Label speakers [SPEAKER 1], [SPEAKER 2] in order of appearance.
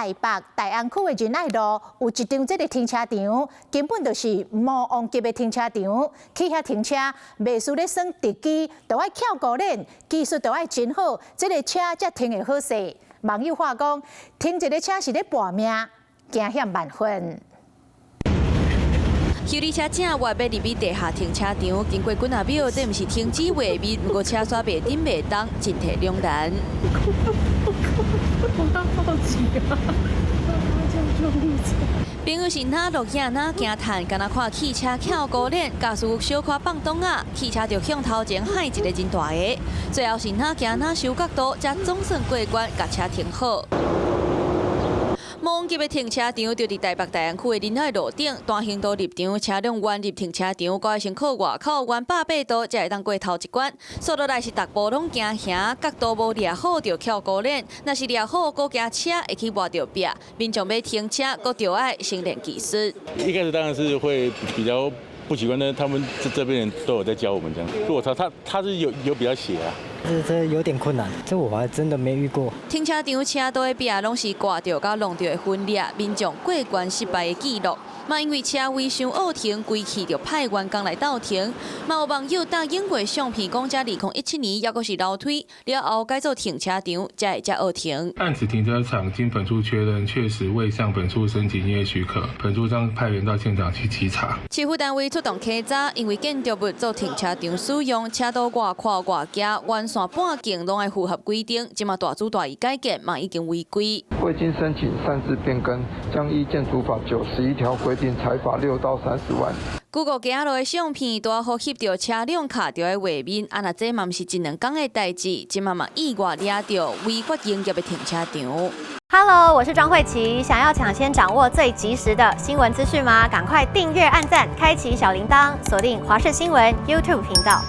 [SPEAKER 1] 台北大安区的仁爱路有一张这个停车场，根本就是魔王级的停车场。去遐停车，袂输咧算地基，就要翘高链，技术就要真好，这个车才停会好势。网友话讲，停一个车是咧搏命，惊险万分。
[SPEAKER 2] 修理车正月要入去地下停车场，经过滚仔庙，这毋是停止画面，不过车煞袂顶袂动，进退两难。
[SPEAKER 3] 我要报警啊！叫救护车！
[SPEAKER 2] 朋友是哪落影哪惊叹，敢若看汽车翘高链，驾驶小可放档啊，汽车就向头前喊一个真大个，最后是哪行哪修角度，才总算过关，甲车停好。 魔王级的停车场就伫台北大安区的仁爱路顶，单行道入场，车辆弯入停车场，该先靠外口弯180度，才会当过头一关。速度来是逐步拢惊吓，角度无抓好就翘高链，若是抓好，搁惊车会去磨到壁。民众要停车，搁就要先练技术。
[SPEAKER 4] 一开始当然是会比较不习惯，但是他们这边人都有在教我们这样。如果他是有比较斜啊。
[SPEAKER 5] 这有点困难，这我还真的没遇过。
[SPEAKER 2] 停车场车道的壁拢是挂着甲弄着的分裂，民众过关失败的记录。嘛因为车位伤恶停，规气就派员工来倒停。嘛有网友打影过相片，讲这2017年抑阁是楼梯，了后改做停车场，才会恶停。
[SPEAKER 6] 按此停车场经本处确认，确实未向本处申请营业许可，本处将派员到现场去稽查。
[SPEAKER 2] 市府单位出动稽查，因为建筑物做停车场使用，车道外跨外行，完线半径拢爱符合规定。即嘛大主大意改建嘛已经违规。
[SPEAKER 7] 未经申请擅自变更，将依建筑法91条规定裁罚6到30万。
[SPEAKER 2] Google 行路的相片大好翕到车辆卡着的画面，啊那这嘛毋是一两天的代志，即嘛意外抓到违法营业的停车场。
[SPEAKER 8] Hello， 我是庄慧琪，想要抢先掌握最及时的新闻资讯吗？赶快订阅、按赞、开启小铃铛，锁定华视新闻 YouTube 频道。